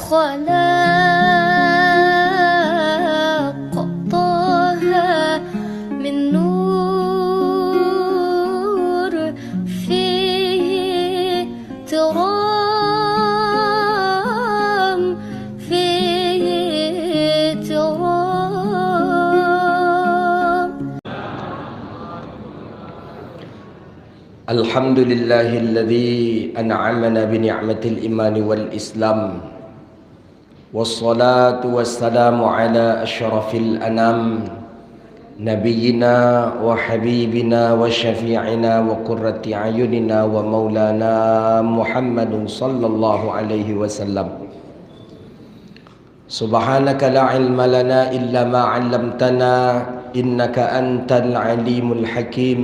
خلق طه من نور فيه ترام فيه ترام. الحمد لله الذي أنعمنا بنعمة الإيمان والإسلام، والصلاة والسلام على أشرف الأنام نبينا وحبيبنا وشفيعنا وقرة أعيننا ومولانا محمد صلى الله عليه وسلم. سبحانك لا علم لنا إلا ما علمتنا إنك أنت العليم الحكيم.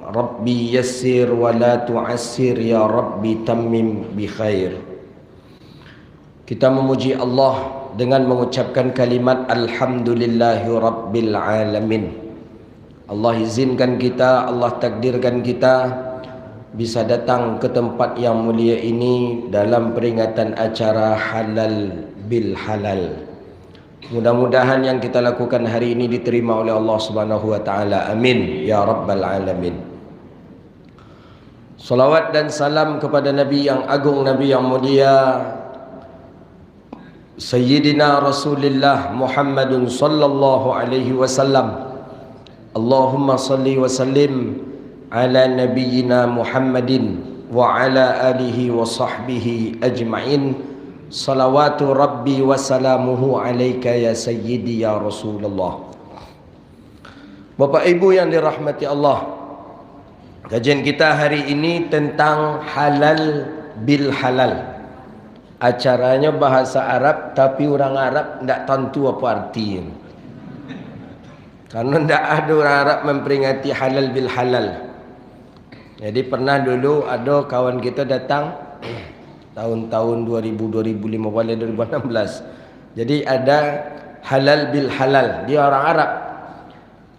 Rabbi yassir wa la tu'assir ya Rabbi tammim bi khair. Kita memuji Allah dengan mengucapkan kalimat Alhamdulillahi Rabbil Alamin. Allah izinkan kita, Allah takdirkan kita bisa datang ke tempat yang mulia ini dalam peringatan acara Halal bil Halal. Mudah-mudahan yang kita lakukan hari ini diterima oleh Allah Subhanahu wa taala. Amin ya Rabbal Alamin. Salawat dan salam kepada Nabi yang agung, Nabi yang mulia, Sayyidina Rasulullah Muhammadun sallallahu alaihi wasallam. Allahumma salli wa sallim ala nabiyyina Muhammadin wa ala alihi wa sahbihi ajma'in. Salawatu Rabbi wa salamuhu alaika ya Sayyidi ya Rasulullah. Bapak Ibu yang dirahmati Allah, kajian kita hari ini tentang halal bil halal. Acaranya bahasa Arab, tapi orang Arab tidak tentu apa artinya. Karena tidak ada orang Arab memperingati halal bil halal. Jadi pernah dulu ada kawan kita datang tahun-tahun 2000, 2015, 2016. Jadi ada halal bil halal. Dia orang Arab.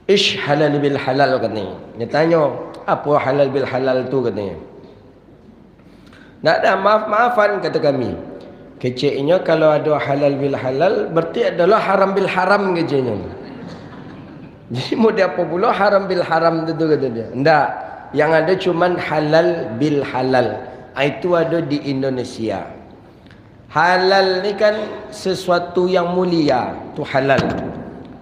Ish halal bil halal katanya. Dia tanya, apa halal bil halal tu katanya. Tak ada, maaf-maafan kata kami. Keceknya kalau ada halal bil halal berarti adalah haram bil haram keceknya. Jadi mau dia apa pula haram bil haram tu kata dia. Tak, yang ada cuman halal bil halal. Itu ada di Indonesia. Halal ni kan sesuatu yang mulia, tu halal.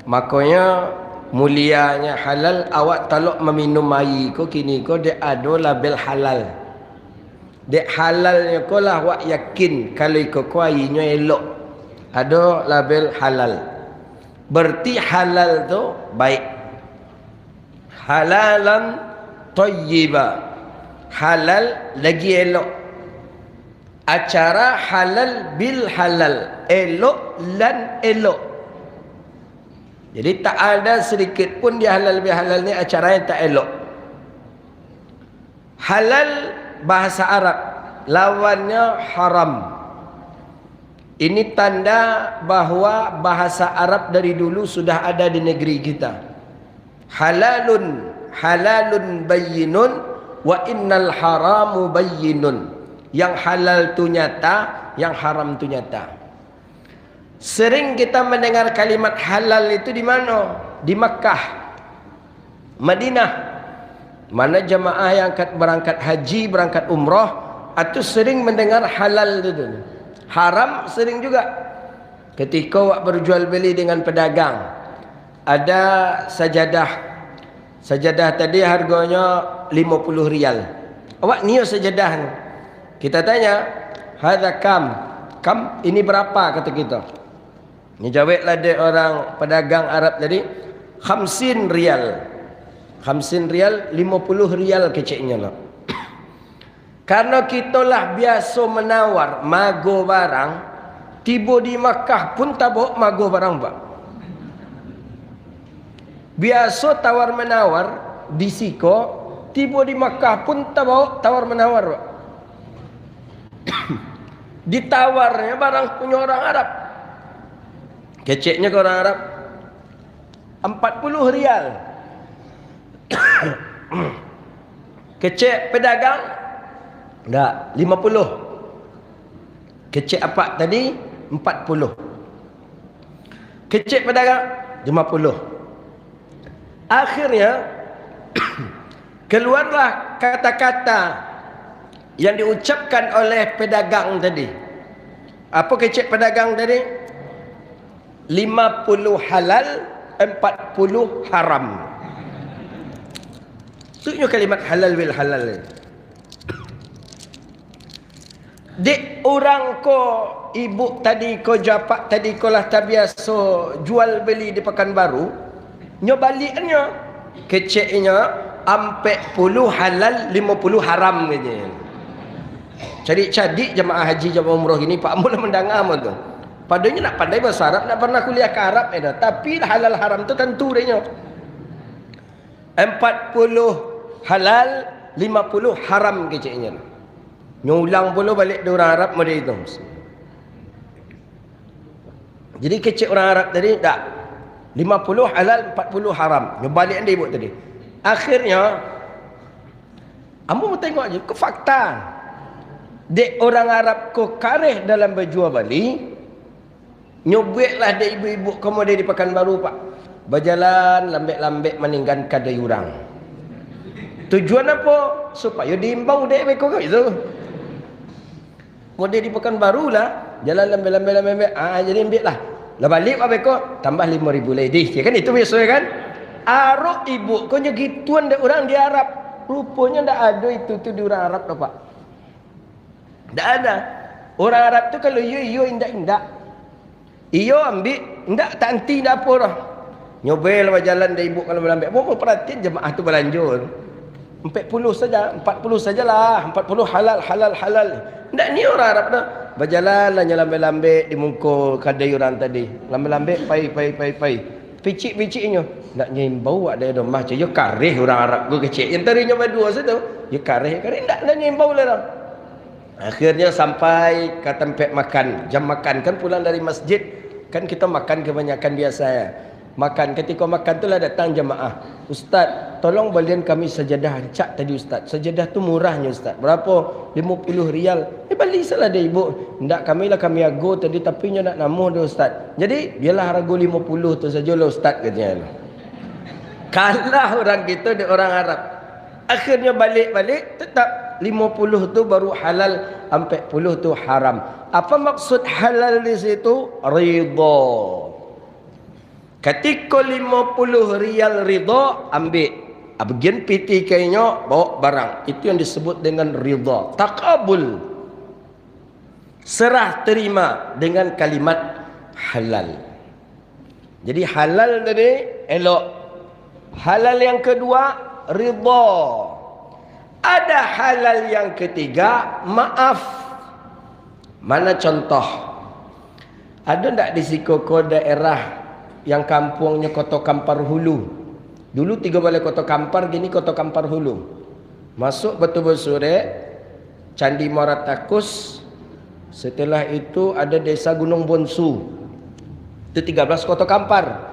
Makanya mulianya halal, awak taluk meminum air ko kini ko dia ada label halal. Dia halalnya ko lah awak yakin kalau ikut ko airnya elok. Ada label halal. Berarti halal tu baik. Halalan thayyiba. Halal lagi elok. Acara halal bil halal. Elok dan elok. Jadi tak ada sedikit pun di halal bil halal ni acara yang tak elok. Halal bahasa Arab, lawannya haram. Ini tanda bahawa bahasa Arab dari dulu sudah ada di negeri kita. Halalun, halalun bayyinun wa innal haramu bayyinun. Yang halal tu nyata, yang haram tu nyata. Sering kita mendengar kalimat halal itu di mana? Di Makkah, Madinah. Mana jemaah yang berangkat haji, berangkat umrah, itu sering mendengar halal itu. Haram sering juga. Ketika awak berjual beli dengan pedagang, ada sajadah. Sajadah tadi harganya 50 rial. Awak niat sajadah ni. Kita tanya, hadza kam? Kam ini berapa kata kita? Ni jawablah dia orang pedagang Arab tadi, 50 rial. 50 rial, 50 rial keceknya lah. Karena kita lah biasa menawar mago barang, tiba di Makkah pun tak bawa mago barang pak. Biasa tawar menawar di Siko, tiba di Makkah pun tak bawa tawar menawar pak. Ditawarnya barang punya orang Arab. Keceknya ke orang Arab 40 rial. Kecek pedagang tak 50. Kecek apa tadi 40. Kecil pedagang 50. Akhirnya keluarlah kata-kata yang diucapkan oleh pedagang tadi. Apa kecil pedagang tadi? 50 halal, 40 haram. Itu kalimat halal bil halal ni. Dek orang ko ibu tadi ko japak tadi ko lah terbiasa jual beli di Pekanbaru, nyo baliknya keceknya 40 halal 50 haram katanya. Cadik-cadik jemaah haji jemaah umrah ini Pak mula mendengar tu. Padanya nak pandai bahasa Arab, nak pernah kuliah ke Arab dah. Tapi halal haram tu tentu dia. 40 halal 50 haram keceknya. Nyulang pula balik di orang Arab model itu. Jadi kecil orang Arab tadi tak 50 halal 40 haram. Nyobalik dia ibu tadi. Akhirnya ambo mau tengok aja ke fakta. Dek orang Arab ko kareh dalam berjual beli. Nyobeklah dek ibu-ibu kamu dia di Pekanbaru Pak. Berjalan lambek-lambek meninggalkan kadai orang. Tujuan apa? Supaya diimbau dek mereka ke itu. Model di Pekanbaru lah, jalan lambai-lambai. Jadi ambil lah. Lah balik apa mereka? Tambah 5,000 lady. Ya kan itu biasa kan? Arok ibu, kau gituan dek orang di Arab. Rupanya ndak ada itu di orang Arab dah Pak. Ndak ada. Orang Arab tu kalau iyo indak. Iyo ambil, ndak tak anti ndak apa dah. Nyobel jalan dari ibu kalau melambat. Apa perhatian jemaah tu berlanjut. 40 saja, 40 sajalah. 40 halal. Ndak ni orang Arab dah. Berjalan lah lambai-lambai di muka kadai orang tadi. Lambai-lambai pai. Picik-piciknya. Nak nyimbau ada rumah je. Ya karih orang Arab gua kecil. Yang tadinya berdua saja. Ya karih. Ndak nyimbau lah dah. Akhirnya sampai ke tempat makan. Jam makan kan pulang dari masjid. Kan kita makan kebanyakan biasa ya. Makan, ketika makan tu lah datang jemaah. Ustaz, tolong belian kami sajadah. Cak tadi Ustaz, sajadah tu murahnya Ustaz. Berapa? 50 rial. Balik salah dia ibu. Ndak kami ago tadi tapi nak namuh dia Ustaz. Jadi biarlah harga 50 tu sajalah Ustaz katanya. Kalah orang kita di orang Arab. Akhirnya balik tetap 50 tu baru halal, 40 tu haram. Apa maksud halal di situ? Ridha. Ketika 50 rial ridha, ambil. Bagian piti kayaknya bawa barang. Itu yang disebut dengan ridha. Taqabul. Serah terima dengan kalimat halal. Jadi halal tadi elok. Halal yang kedua ridha. Ada halal yang ketiga maaf. Mana contoh? Ada tak di Sikoko daerah yang kampungnya Kota Kampar Hulu? Dulu 3 balai Kota Kampar, gini Kota Kampar Hulu. Masuk betul-betul sore Candi Muara Takus. Setelah itu ada Desa Gunung Bonsu. Itu 13 Kota Kampar.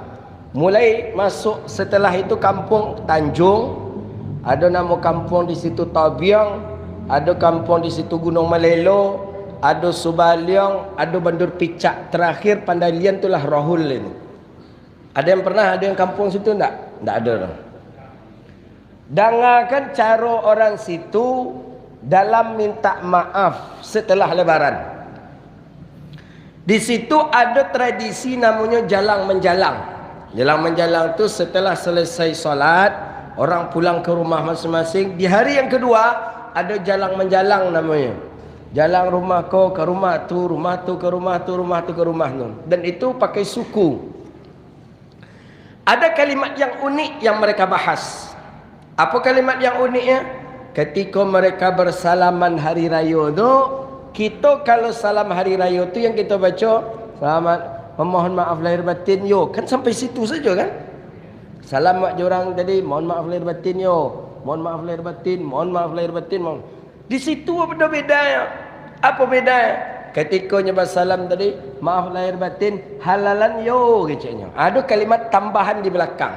Mulai masuk setelah itu Kampung Tanjung. Ada nama kampung di situ Tabiang, ada kampung di situ Gunung Malelo, ada Subaliong, ada Bandur Picak. Terakhir Pandalian itulah Rahul ini. Ada yang pernah ada yang kampung situ enggak? Enggak ada. Dengarkan cara orang situ dalam minta maaf setelah lebaran. Di situ ada tradisi namanya jalang menjalang. Jalang menjalang tu setelah selesai solat, orang pulang ke rumah masing-masing. Di hari yang kedua ada jalang menjalang namanya. Jalang rumah kau ke rumah tu, rumah tu ke rumah tu, rumah tu ke rumah tu. Dan itu pakai suku. Ada kalimat yang unik yang mereka bahas. Apa kalimat yang uniknya? Ketika mereka bersalaman hari raya tu, kita kalau salam hari raya tu yang kita baca, selamat, memohon maaf lahir batin yo. Kan sampai situ saja kan? Salam mak orang tadi, mohon maaf lahir batin yo. Mohon maaf lahir batin, mohon maaf lahir batin. Mohon. Di situ apa bedanya? Apa bedanya? Ketika nyebut salam tadi, maaf lahir batin, halalan yo keceknya. Ada kalimat tambahan di belakang.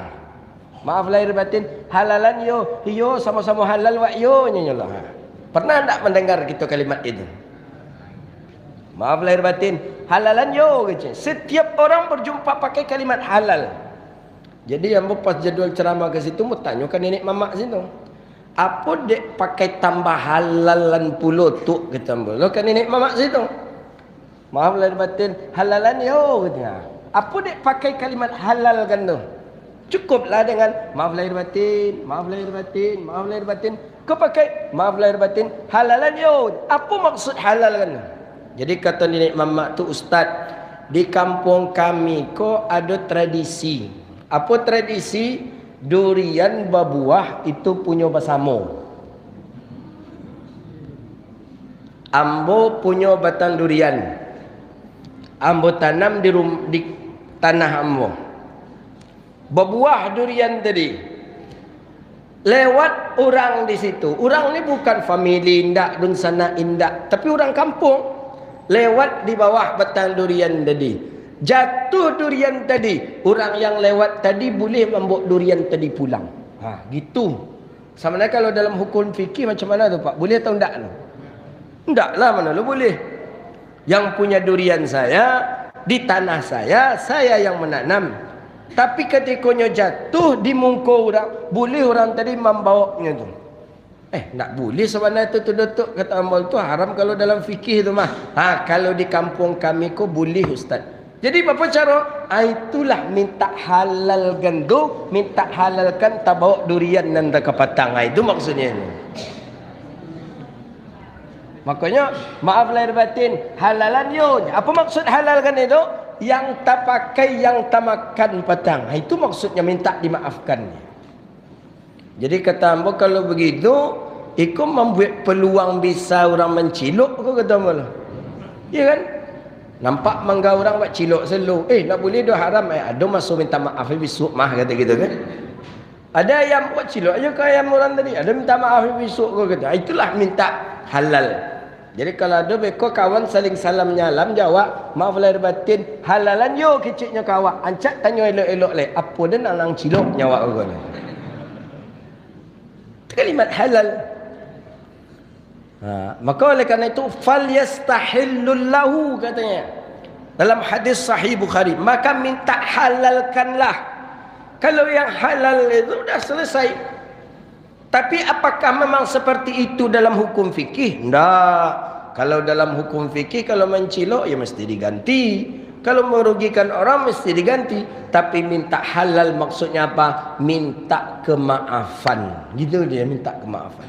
Maaf lahir batin, halalan yo sama-sama halal wak yo nyanyalah. Pernah tak mendengar kita kalimat itu? Maaf lahir batin, halalan yo kece. Setiap orang berjumpa pakai kalimat halal. Jadi yang pas jadual ceramah ke situ mau tanyakan nenek mamak situ. Apa dek pakai tambah halalan puluh tu kata lo kan nenek mamak situ. Maaf lahir batin, halalan yo katanya. Apa dek pakai kalimat halal kan tu? Cukuplah dengan maaf lahir batin, maaf lahir batin, maaf lahir batin. Kau pakai maaf lahir batin, halalan yo. Apa maksud halal kan? Jadi kata nenek mamak tu, ustaz, di kampung kami ko ada tradisi. Apa tradisi? Durian berbuah itu punya bersama. Ambo punya batang durian. Ambo tanam di tanah ambo. Berbuah durian tadi. Lewat orang di situ. Orang ni bukan family indak, dun sana indak, tapi orang kampung. Lewat di bawah batang durian tadi. Jatuh durian tadi. Orang yang lewat tadi boleh membawa durian tadi pulang. Ha, gitu. Sebenarnya kalau dalam hukum fikih macam mana tu Pak? Boleh atau enggak tu? Enggak lah, mana lu boleh. Yang punya durian saya, di tanah saya yang menanam. Tapi ketikanya jatuh di muka orang, boleh orang tadi membawanya tu. Tak boleh sebenarnya tu datuk kata amal tu haram kalau dalam fikih tu mah. Ha, kalau di kampung kami ko boleh ustaz. Jadi apa cara? Itulah minta halalkan tu, minta halalkan tak bawa durian nanda ke patang. Itu maksudnya ni. Makanya maaf lahir batin, halalan yo. Apa maksud halalkan itu? Yang tak pakai, yang tak makan patang. Itu maksudnya minta dimaafkan. Jadi kata ambo kalau begitu, ikut membuat peluang bisa orang menciluk kau kata ambo lah. Ya kan? Nampak mangga orang buat cilok selalu. Nak boleh dah haram. Ada masuk minta maaf besok mah kata gitu kan. Ada ayam buat cilok aja ke ayam orang tadi. Ada minta maaf besok kau kata. Itulah minta halal. Jadi kalau ada beko kawan saling salam nyalam jawab, maaf lahir batin, halalan yo keciknya kawan. Ancak tanya elok-elok le. Apa dia nang cilok nyawa kau ni. Kalimat halal. Maka oleh kerana itu fal yastahillul lahu katanya dalam hadis sahih Bukhari, maka minta halalkanlah. Kalau yang halal itu sudah selesai. Tapi apakah memang seperti itu dalam hukum fikih? Tidak. Kalau dalam hukum fikih kalau mencilok ya mesti diganti. Kalau merugikan orang mesti diganti. Tapi minta halal maksudnya apa? Minta kemaafan. Gitu dia minta kemaafan.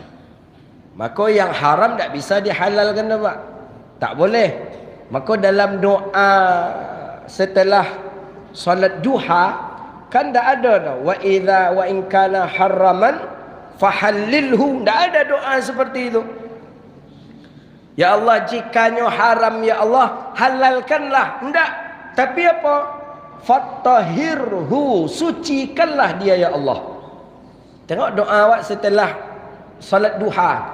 Maka yang haram tak bisa dihalalkan dah Pak. Tak boleh. Maka dalam doa setelah solat duha kan tak ada dah. Wa idza wa in kana haraman fahallilhu. Tak ada doa seperti itu. Ya Allah, jikanya haram ya Allah, halalkanlah. Tak. Tapi apa? Fattahirhu, sucikanlah dia ya Allah. Tengok doa awak setelah salat duha.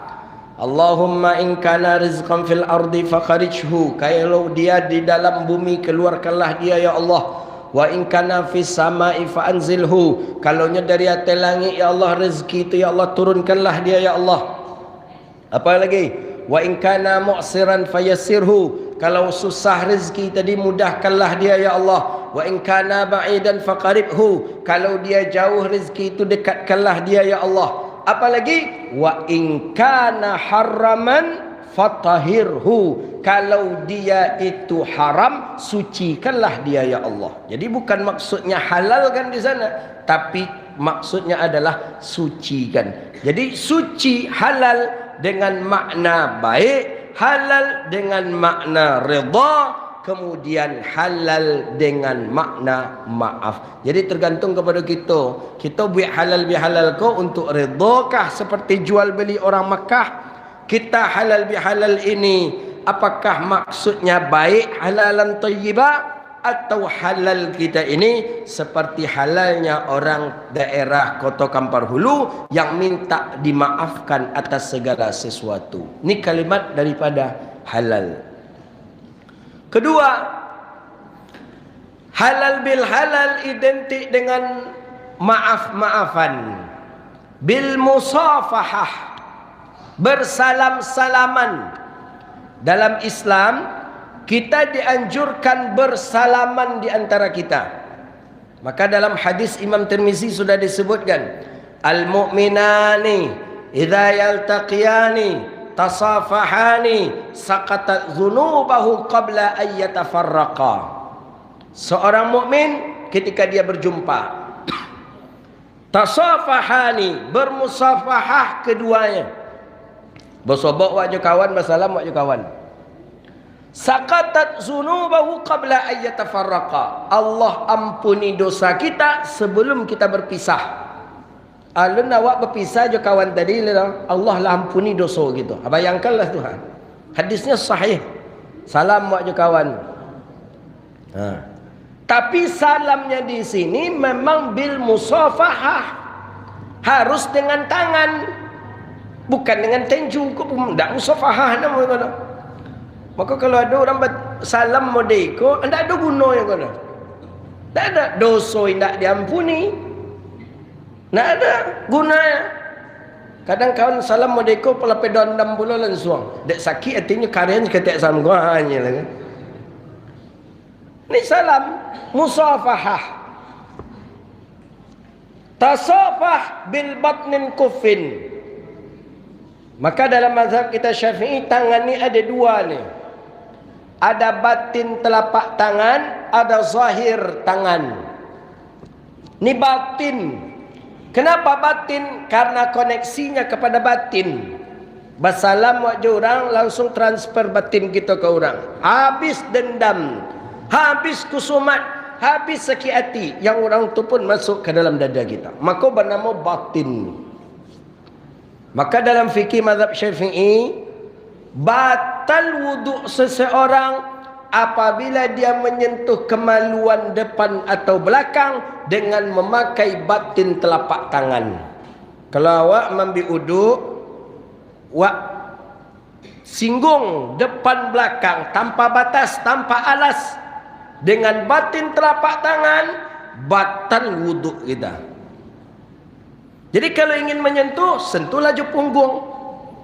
Allahumma in kana rizqan fil ardi fakharijhu. Kalau dia di dalam bumi keluarkanlah dia ya Allah. Wa in kana fis samai fa anzilhu. Kalaunya dari atas langit ya Allah rezeki itu ya Allah turunkanlah dia ya Allah. Apa lagi? Wa in kana mu'siran fayassirhu. Kalau susah rezeki tadi mudahkanlah dia ya Allah. Wa in kana ba'idan faqaribhu. Kalau dia jauh rezeki itu dekatkanlah dia ya Allah. Apalagi wa in kana haraman fatahirhu. Kalau dia itu haram, sucikanlah dia ya Allah. Jadi bukan maksudnya halalkan di sana, tapi maksudnya adalah sucikan. Jadi suci halal dengan makna baik, halal dengan makna redha, kemudian halal dengan makna maaf. Jadi tergantung kepada kita. Kita buat halal bihalal ko untuk redakah seperti jual beli orang Makkah? Kita halal bihalal ini apakah maksudnya baik, halalan thayyibah, atau halal kita ini seperti halalnya orang daerah Kota Kampar Hulu yang minta dimaafkan atas segala sesuatu. Ini kalimat daripada halal. Kedua, halal bil halal identik dengan maaf-maafan. Bil musafahah, bersalam-salaman. Dalam Islam kita dianjurkan bersalaman di antara kita. Maka dalam hadis Imam Tirmizi sudah disebutkan, al-mu'minani idza yaltaqiyani tasafahani saqatat dzunubahu qabla an yatafarraqa. Seorang mukmin ketika dia berjumpa, tasafahani, bermusafahah keduanya, bersobok wak kawan, bersalam wak kawan. Saqatat dzunubahu qabla an yatafarraqa. Allah ampuni dosa kita sebelum kita berpisah. Alun awak berpisah je kawan tadi, Allah lah ampuni dosa gitu. Bayangkanlah Tuhan. Hadisnya sahih. Salam wak je kawan. Tapi salamnya di sini memang bil musafahah. Harus dengan tangan. Bukan dengan tenju. Tak musafahah nama. Maka kalau ada orang salam modeko, tak ada guna yang kena. Tak ada dosa yang tak diampuni. Tak ada gunanya. Kadang kawan salam modeko pula pedondam pula langsung. Dek sakit artinya karian ketek samguanya lah kan. Ni salam musafahah. Tasafah bil batnin kuffin. Maka dalam mazhab kita Syafi'i, tangan ni ada dua ni. Ada batin telapak tangan, ada zahir tangan. Ni batin. Kenapa batin? Karena koneksinya kepada batin. Bersalam wajah orang, langsung transfer batin kita ke orang. Habis dendam, habis kusumat, habis sakit hati, yang orang tu pun masuk ke dalam dada kita. Maka bernama batin. Maka dalam fikih mazhab Syafi'i, batal wuduk seseorang apabila dia menyentuh kemaluan depan atau belakang dengan memakai batin telapak tangan. Kalau awak ambil wuduk, awak singgung depan belakang tanpa batas, tanpa alas, dengan batin telapak tangan, batal wuduk kita. Jadi kalau ingin menyentuh, sentuhlah je punggung.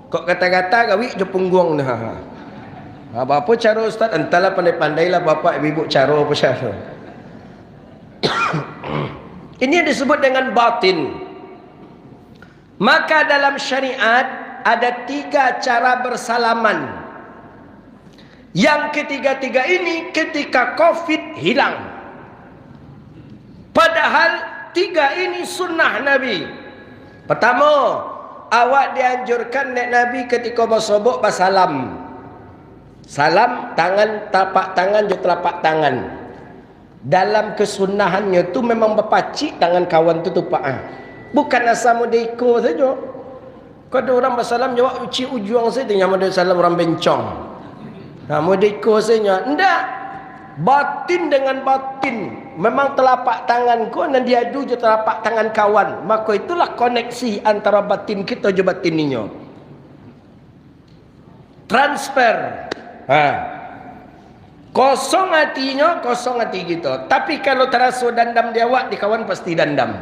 Kok kata-kata gawi je punggung dah. Apa cara ustaz? Entahlah, pandai-pandailah bapak ibu cara apa cara. Ini disebut dengan batin. Maka dalam syariat ada 3 cara bersalaman. Yang ketiga-tiga ini ketika Covid hilang. Padahal 3 ini sunnah Nabi. Pertama, awak dianjurkan nek Nabi ketika bersobok bersalam. Salam tangan, tapak tangan je telapak tangan. Dalam kesunahannya tu memang berpacik tangan kawan tu tupak. Bukan asal modeko saja. Kalau ada orang bersalam jawab uci ujung saja, yang ada salam orang bencong. Modeko saja. Enggak. Batin dengan batin. Memang telapak tangan kau dan diadu je telapak tangan kawan. Maka itulah koneksi antara batin kita je batinnya. Transfer. Kosong hatinya, kosong hati kita. Tapi kalau terasa dandam dia awak, di kawan pasti dandam.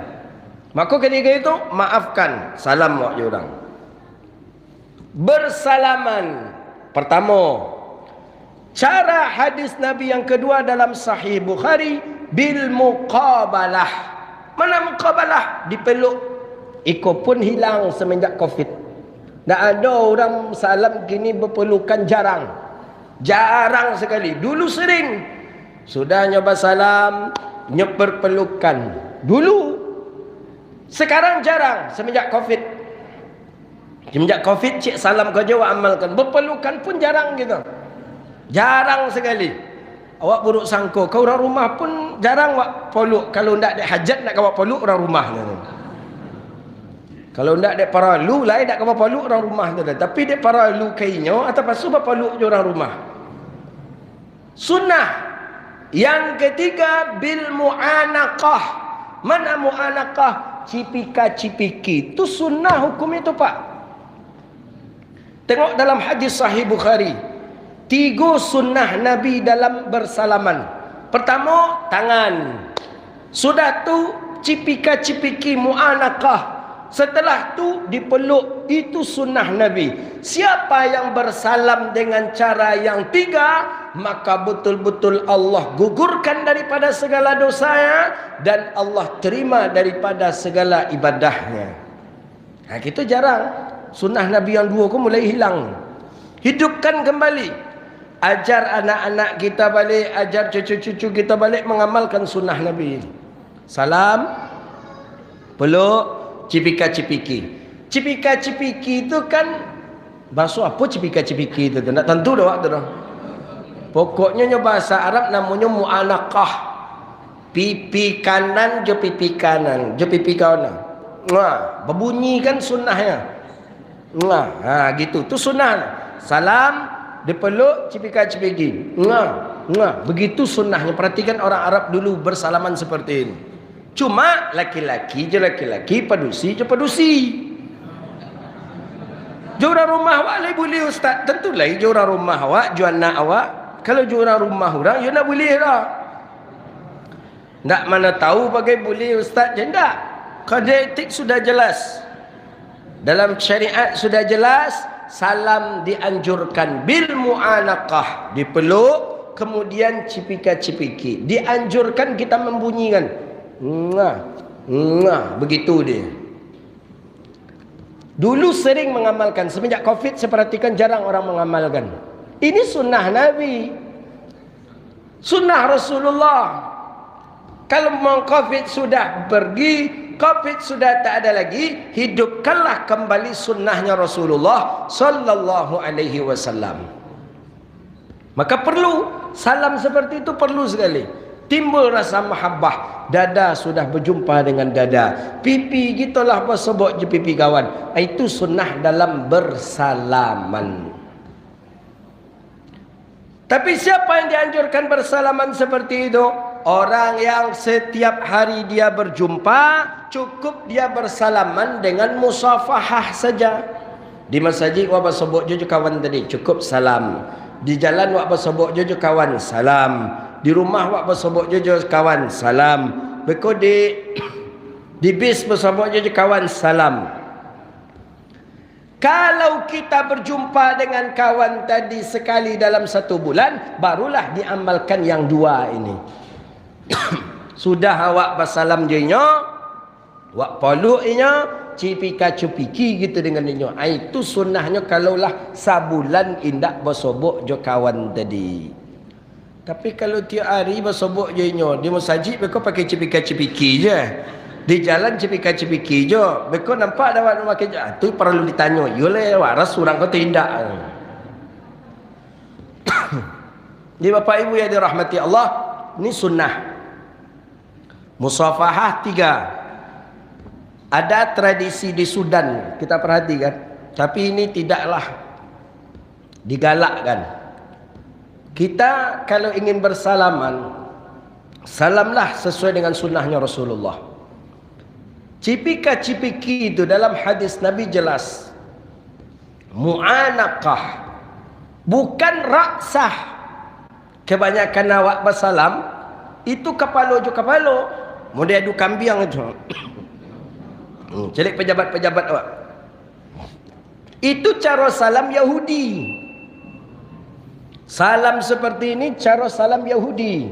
Maka ketika itu, maafkan. Salam awak je orang. Bersalaman. Pertama, cara hadis Nabi yang kedua dalam Sahih Bukhari, bil muqabalah. Mana muqabalah? Dipeluk. Iko pun hilang semenjak Covid. Tak ada orang salam kini berpelukan, jarang. Jarang sekali. Dulu sering. Sudah nyoba salam, nyoba pelukan. Dulu. Sekarang jarang semenjak Covid. Semenjak Covid, cik salam kau jawab amalkan. Berpelukan pun jarang gitu. Jarang sekali. Awak buruk sangka, kau orang rumah pun jarang awak peluk. Kalau ndak ada hajat nak awak peluk orang rumah. Kalau ndak ada paralu lain nak awak peluk orang rumah tu. Tapi dia paralu kainyo atau pasu peluk je orang rumah. Sunnah. Yang ketiga bil mu'anaqah. Mana mu'anaqah? Cipika-cipiki. Itu sunnah hukum itu, Pak. Tengok dalam hadis Sahih Bukhari. 3 sunnah Nabi dalam bersalaman. Pertama, tangan. Sudah tu cipika-cipiki mu'anaqah. Setelah tu dipeluk. Itu sunnah Nabi. Siapa yang bersalam dengan cara yang 3, maka betul-betul Allah gugurkan daripada segala dosanya dan Allah terima daripada segala ibadahnya. Kita jarang. Sunnah Nabi yang dua mulai hilang. Hidupkan kembali. Ajar anak-anak kita balik, ajar cucu-cucu kita balik mengamalkan sunnah Nabi. Salam, peluk, cipika-cipiki. Cipika-cipiki itu kan bahasa apa cipika-cipiki itu? Tak tentu dah waktu dah. Pokoknya bahasa Arab namanya mu'anaqah. Pipi kanan je pipi kanan, je pipi kanan. Berbunyi kan sunnahnya. Gitu. Tu sunnah. Salam, dipeluk, cipika-cipiki. Begitu sunnahnya. Perhatikan orang Arab dulu bersalaman seperti ini. Cuma laki-laki je laki-laki, padusi je padusi. Jurang rumah awak boleh ustaz. Tentulah jurang rumah awak, jual anak awak. Kalau jurang rumah orang, you nak boleh lah. Tak mana tahu bagai boleh ustaz je tak. Kode etik sudah jelas. Dalam syariat sudah jelas. Salam dianjurkan bil mu'anaqah. Dipeluk, kemudian cipika-cipiki. Dianjurkan kita membunyikan. Begitu dia. Dulu sering mengamalkan. Semenjak Covid saya perhatikan jarang orang mengamalkan. Ini sunnah Nabi. Sunnah Rasulullah. Kalau memang Covid sudah pergi, Covid sudah tak ada lagi, hidupkanlah kembali sunnahnya Rasulullah sallallahu alaihi wasallam. Maka perlu salam seperti itu, perlu sekali. Timbul rasa mahabbah. Dada sudah berjumpa dengan dada. Pipi gitulah bersobok je pipi kawan. Itu sunnah dalam bersalaman. Tapi siapa yang dianjurkan bersalaman seperti itu? Orang yang setiap hari dia berjumpa, cukup dia bersalaman dengan musafahah saja. Di masjid wak bersobok je kawan tadi, cukup salam. Di jalan wak bersobok je kawan, salam. Di rumah wak bersobok je kawan, salam. Beko di bis bersobok je kawan, salam. Kalau kita berjumpa dengan kawan tadi sekali dalam 1 bulan, barulah diamalkan yang 2 ini. Sudah awak bersalam je nya, wak peluk nya, cipika-cipiki gitu dengan dia. Itu sunnahnya kalaulah sabulan indak bersobok je kawan tadi. Tapi kalau tiap hari bersobok je nya, di masjid mereka pakai cipika-cipiki je. Di jalan cipika-cipiki je. Mereka nampak dah awak pakai je. Itu perlu ditanya. Yalah waras orang kau tindak. Di Bapak Ibu yang dirahmati Allah, ini sunnah. Musafahah 3. Ada tradisi di Sudan, kita perhatikan. Tapi ini tidaklah digalakkan. Kita kalau ingin bersalaman, salamlah sesuai dengan sunnahnya Rasulullah. Cipika-cipiki itu dalam hadis Nabi jelas. Mu'anaqah. Bukan raksah. Kebanyakan awak bersalam, itu kepala je kepala. Model adu kambing itu. Celik pejabat-pejabat awak. Itu cara salam Yahudi. Salam seperti ini cara salam Yahudi.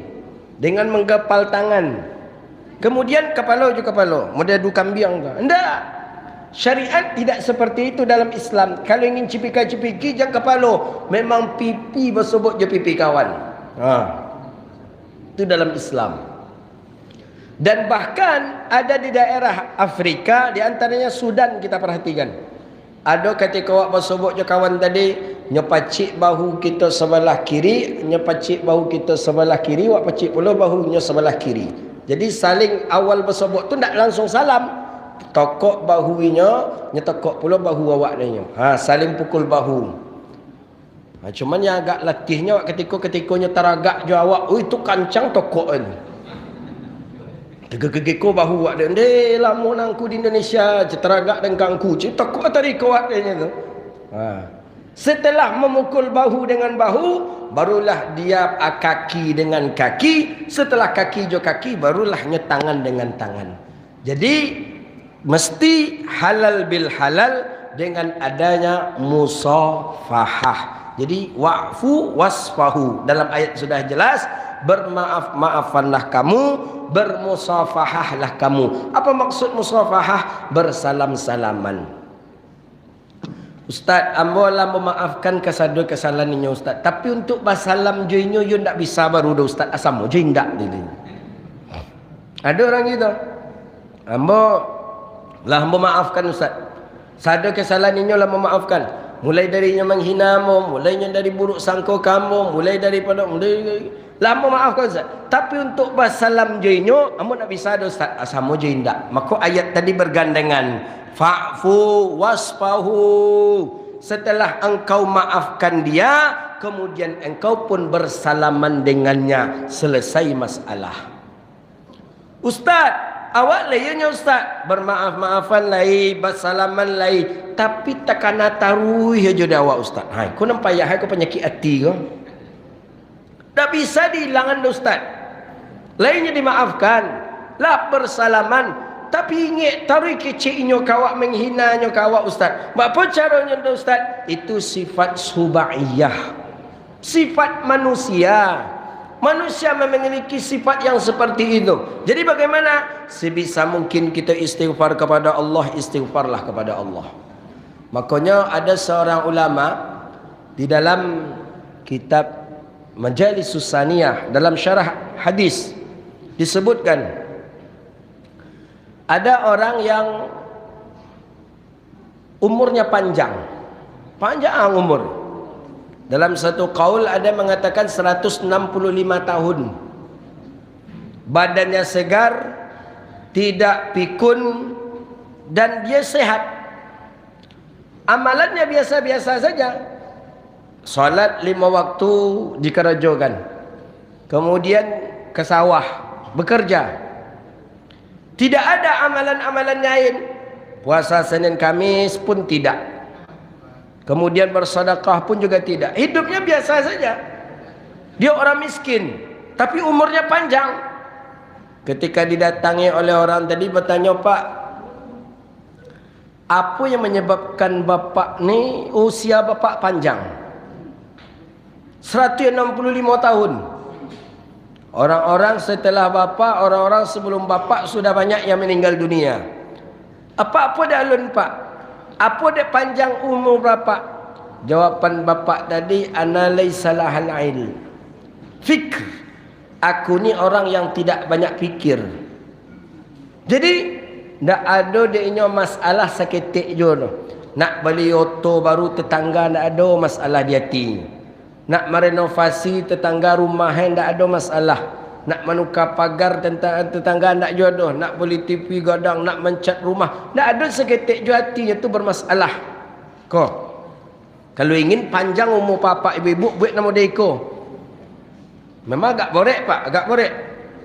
Dengan menggepal tangan. Kemudian kepala je kepala. Model adu kambing tu. Tidak. Syariat tidak seperti itu dalam Islam. Kalau ingin cipika-cipiki jangan kepala. Memang pipi bersobok je pipi kawan. Itu dalam Islam. Dan bahkan ada di daerah Afrika, di antaranya Sudan, kita perhatikan. Ada ketika awak bersobok je kawan tadi, nyepacik bahu kita sebelah kiri, nyepacik bahu kita sebelah kiri, awak pacik pula bahunya sebelah kiri. Jadi saling awal bersobok tu tak langsung salam. Tokok bahunya, nyetokok pula bahu awak dia. Saling pukul bahu. Cuman yang agak latihnya awak ketika-ketikanya teragak je awak, itu kancang tokok ni. Tegak-gegeko bahu awak dia. Lama nangku di Indonesia, teragak dan kangku. Tokok tadi kuat dia tu. Setelah memukul bahu dengan bahu, barulah dia kaki dengan kaki. Setelah kaki jo kaki, barulah tangan dengan tangan. Jadi mesti halal bil halal dengan adanya musafahah. Jadi wa'fu wasfahu. Dalam ayat sudah jelas, bermaaf-maafanlah kamu, bermusafahahlah kamu. Apa maksud musafahah? Bersalam-salaman. Ustaz, ambo lah memaafkan kesalahan kesalahan ini Ustaz. Tapi untuk basalam joinyo yo ndak bisa baru dah Ustaz asam jo ndak dia. Ada orang gitu. Ambo lah memaafkan Ustaz. Sada kesalahan ini lah memaafkan. Mulai darinya menghinamu, mulainya dari buruk sangka kamu, mulai daripada lah memaafkan Ustaz. Tapi untuk basalam joinyo ambo ndak bisa dah Ustaz asam jo ndak. Maka ayat tadi bergandengan. Fa'fu wasfahu. Setelah engkau maafkan dia, kemudian engkau pun bersalaman dengannya. Selesai masalah. Ustaz, awak layanya Ustaz, bermaaf-maafan lai, bersalaman lai, tapi takana taruh aja dah awak Ustaz. Hai, kau nampak ya, hai kau penyakit hati kau. Tak bisa dihilangkan Ustaz. Lainnya dimaafkan, lah bersalaman. Tapi ingat tarik kecilnya kawak menghinanya kawak Ustaz. Apa caranya Ustaz? Itu sifat subaiyah. Sifat manusia. Manusia memiliki sifat yang seperti itu. Jadi bagaimana? Sebisa mungkin kita istighfar kepada Allah, istighfarlah kepada Allah. Makanya ada seorang ulama di dalam kitab Majalisus Saniyah dalam syarah hadis disebutkan ada orang yang umurnya panjang umur. Dalam satu qaul ada mengatakan 165 tahun. Badannya segar, tidak pikun, dan dia sehat. Amalannya biasa-biasa saja. Salat 5 waktu dikerajokan. Kemudian ke sawah bekerja. Tidak ada amalan-amalan lain. Puasa Senin Kamis pun tidak. Kemudian bersedekah pun juga tidak. Hidupnya biasa saja. Dia orang miskin, tapi umurnya panjang. Ketika didatangi oleh orang tadi bertanya, Pak, apa yang menyebabkan bapak ni usia bapak panjang? 165 tahun. Orang-orang setelah bapa, orang-orang sebelum bapa sudah banyak yang meninggal dunia. Apa-apa dah alun Pak? Apa dah panjang umur bapak? Jawapan bapak tadi, ana laisa lahal ilm. Fikr. Aku ni orang yang tidak banyak fikir. Jadi ndak ada deknya masalah seketik je. Nak beli oto baru tetangga ndak ada masalah di hati. Nak merenovasi tetangga rumah tidak ada masalah. Nak menukar pagar tetangga nak jodoh. Nak beli TV gadang, nak mencat rumah. Tak ada seketik jua hati itu bermasalah. Kau kalau ingin panjang umur papa ibu-ibu, buat nama deko. Memang agak borek Pak, agak borek.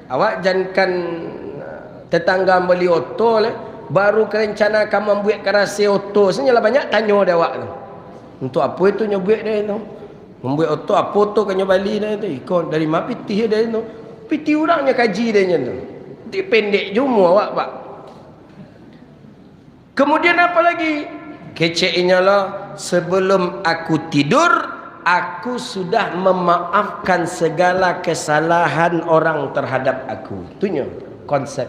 Awak jangankan tetangga beli oto lah. Baru kerencana kamu buat karasi oto. Senyalah banyak tanya dia awak tu. Untuk apa itu nyobuat dia tu? Membuat oto apa tu kanya Bali dah tu. Ikon dari mana pitih dia tu. Pitih orangnya kaji dia tu. Dia pendek jumlah awak Pak. Kemudian apa lagi? Keceknya lah, sebelum aku tidur, aku sudah memaafkan segala kesalahan orang terhadap aku. Itunya konsep.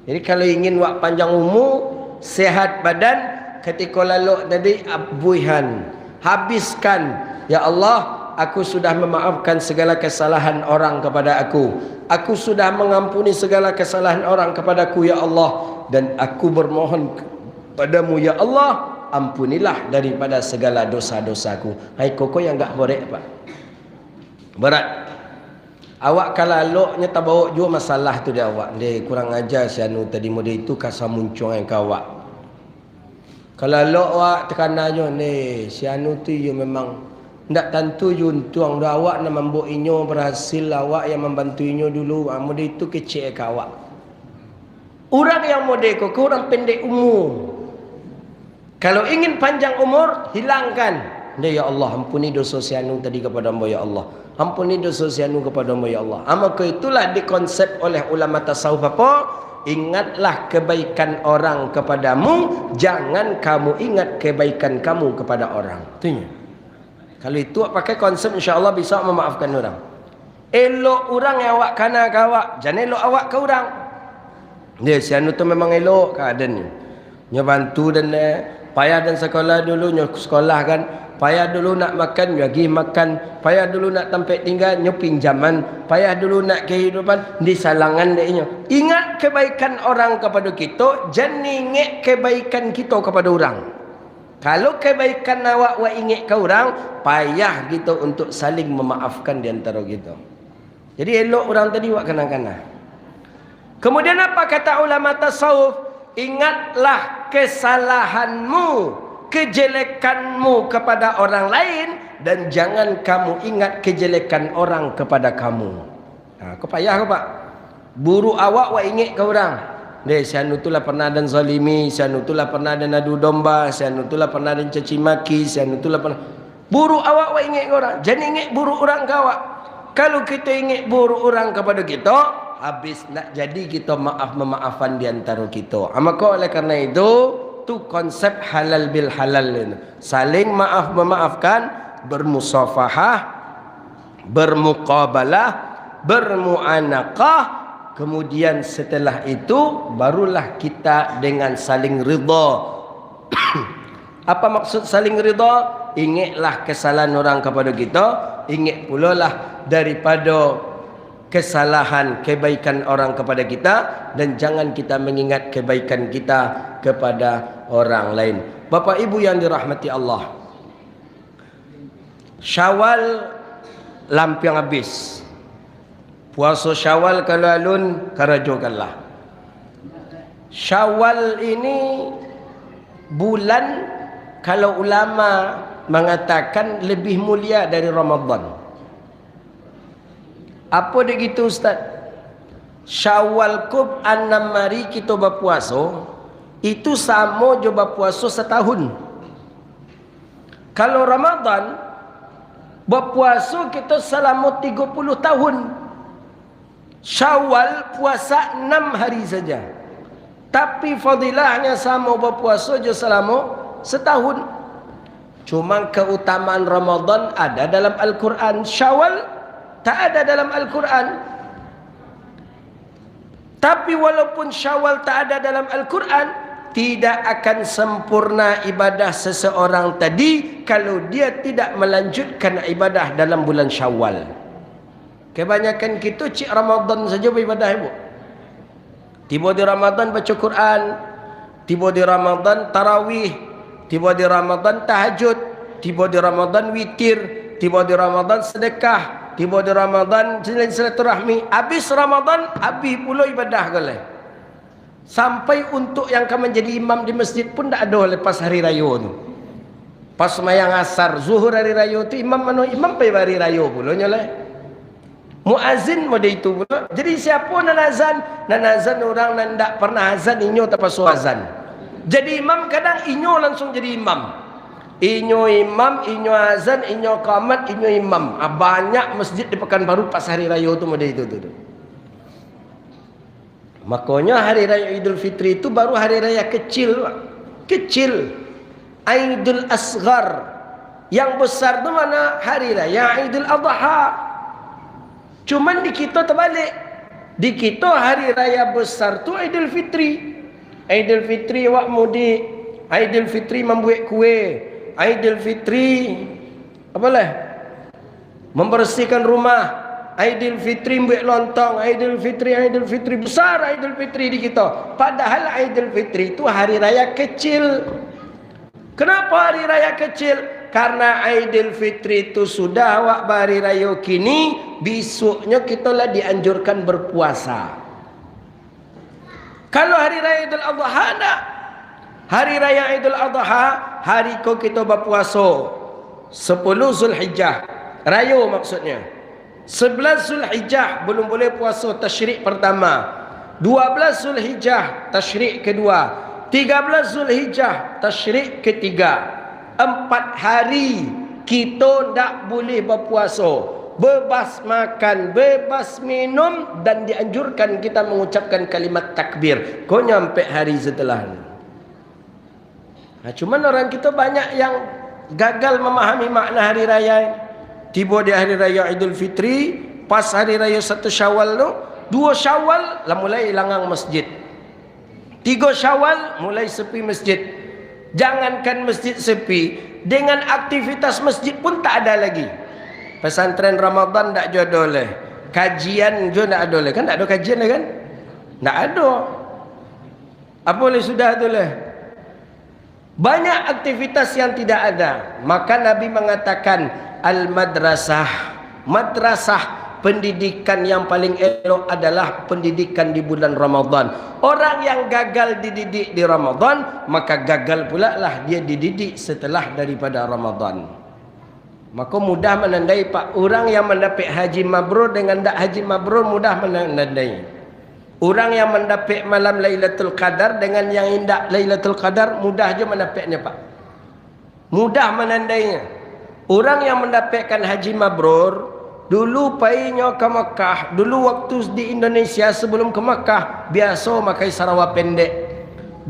Jadi kalau ingin wak panjang umur, sehat badan, ketika lalu tadi abuihan, habiskan. Ya Allah, aku sudah memaafkan segala kesalahan orang kepada aku. Aku sudah mengampuni segala kesalahan orang kepadaku, ya Allah. Dan aku bermohon padamu, ya Allah, ampunilah daripada segala dosa-dosaku. Hai koko yang enggak boleh Pak. Berat. Awak kalau loknya tak bawa juga masalah tu dia awak. Dia kurang ajar si anu tadi model itu kasar muncung yang kawak. Kalau lok awak tekana je ni si anu tu you memang ndak tentu juntuang dah awak nak membok inyo berhasil awak yang membantu inyo dulu. Model itu kecil kawak. Orang yang model kau orang pendek umur. Kalau ingin panjang umur, hilangkan. Ya Allah, ampuni dosa si anu tadi kepada hamba ya Allah. Ampuni dosa si anu kepada hamba ya Allah. Maka itulah dikonsep oleh ulama tasawuf apa? Ingatlah kebaikan orang kepadamu, jangan kamu ingat kebaikan kamu kepada orang. Itunya. Kalau itu awak pakai konsep, insya-Allah bisa memaafkan orang. Elok orang yang awak kana ke awak, jangan elok awak ke orang. Dia si anu tu memang elok keadaan ni. Nya bantu dan payah dan sekolah dulu, nya sekolah kan. Payah dulu nak makan, bagi makan. Payah dulu nak tempat tinggal, nyo pinjaman. Payah dulu nak kehidupan, di salangan dia nyo. Ingat kebaikan orang kepada kita, jangan ingat kebaikan kita kepada orang. Kalau kebaikan awak ingat ke orang, payah kita untuk saling memaafkan di antara kita. Jadi elok orang tadi awak kena-kena. Kemudian apa kata ulama tasawuf? Ingatlah kesalahanmu, kejelekanmu kepada orang lain, dan jangan kamu ingat kejelekan orang kepada kamu. Kau payah kau pak? Buruk awak ingat ke orang. Deh, si anu tu lah pernah dan zalimi, si anu tu lah pernah dan adu domba, si anu tu lah pernah dan caci maki, si anu tu lah pernah. Buruk awak ingat ke orang. Jangan ingat buruk orang ke awak. Kalau kita ingat buruk orang kepada kita, habis nak jadi kita memaafan di antara kita. Maka oleh kerana itu, tu konsep halal bil halal ini. Saling memaafkan, bermusafahah, bermuqabalah, bermuanaqah. Kemudian setelah itu barulah kita dengan saling ridha. Apa maksud saling ridha? Ingatlah kesalahan orang kepada kita, ingat pula lah daripada kesalahan kebaikan orang kepada kita, dan jangan kita mengingat kebaikan kita kepada orang lain. Bapak Ibu yang dirahmati Allah, Syawal lampiang habis. Puasa Syawal kalau alun karajokanlah. Syawal ini bulan kalau ulama mengatakan lebih mulia dari Ramadan. Apa dia gitu Ustaz? Syawal kub 6 hari kita berpuasa, itu sama je berpuasa setahun. Kalau Ramadan berpuasa kita selama 30 tahun. Syawal puasa 6 hari saja, tapi fadilahnya sama berpuasa je selama setahun. Cuma keutamaan Ramadan ada dalam Al-Quran, Syawal tak ada dalam Al-Quran. Tapi walaupun Syawal tak ada dalam Al-Quran, tidak akan sempurna ibadah seseorang tadi kalau dia tidak melanjutkan ibadah dalam bulan Syawal. Kebanyakan kita cik Ramadan saja beribadah ibu. Tiba di Ramadan baca Quran, tiba di Ramadan tarawih, tiba di Ramadan tahajud, tiba di Ramadan witir, tiba di Ramadan sedekah, tiba di Ramadan silaturahmi. Habis Ramadan, habis pula ibadah kali. Sampai untuk yang akan menjadi imam di masjid pun tak ada lepas hari raya tu. Pas semayang asar, zuhur hari raya tu imam mana? Imam pergi hari raya pula nyoleh. Muazzin mode itu pula. Jadi siapa nak azan? Nak azan orang nak tak pernah azan, inyo tak pasal azan. Jadi imam kadang inyo langsung jadi imam. Inyo imam, inyo azan, inyo qamat, inyo imam. Banyak masjid di Pekanbaru pas hari raya tu mode itu tu. Makanya hari raya Idul Fitri itu baru hari raya kecil. Kecil. Aidul Asghar. Yang besar tu mana? Hari raya Idul Adha. Cuman di kita terbalik. Di kita hari raya besar tu Aidil Fitri. Aidil Fitri awak mudik. Aidil Fitri membuat kuih. Aidil Fitri apalah? Membersihkan rumah. Aidil Fitri membuat lontong. Aidil Fitri besar Aidil Fitri di kita. Padahal Aidil Fitri itu hari raya kecil. Kenapa hari raya kecil? Karena Aidil Fitri itu sudah awak hari raya kini, besoknya kita lah dianjurkan berpuasa. Kalau hari raya Idul Adha ada. Hari raya Idul Adha, hari ko kita berpuasa 10 Zulhijjah. Raya maksudnya. 11 Zulhijjah belum boleh puasa tasyrik pertama. 12 Zulhijjah tasyrik kedua. 13 Zulhijjah tasyrik ketiga. 4 hari kita tak boleh berpuasa, bebas makan, bebas minum, dan dianjurkan kita mengucapkan kalimat takbir. Kau nyampe hari setelah. Cuman orang kita banyak yang gagal memahami makna hari raya. Tiba di hari raya Idul Fitri, pas hari raya 1 Syawal tu, 2 Syawal lah mulai hilang masjid. 3 Syawal mulai sepi masjid. Jangankan masjid sepi, dengan aktivitas masjid pun tak ada lagi. Pesantren Ramadan tak jodoh leh. Kajian juga tak ada leh. Kan tak ada kajian leh kan? Tak ada. Apa boleh sudah tu leh? Banyak aktivitas yang tidak ada. Maka Nabi mengatakan al-madrasah. Madrasah, pendidikan yang paling elok adalah pendidikan di bulan Ramadan. Orang yang gagal dididik di Ramadan, maka gagal pula lah dia dididik setelah daripada Ramadan. Maka mudah menandai pak orang yang mendapat haji mabrur dengan tak haji mabrur mudah menandai. Orang yang mendapat malam Lailatul Qadar dengan yang indak Lailatul Qadar mudah je mendapatnya pak. Mudah menandainya. Orang yang mendapatkan haji mabrur dulu painya ke Mekah, dulu waktu di Indonesia sebelum ke Mekah biasa memakai sarawak pendek.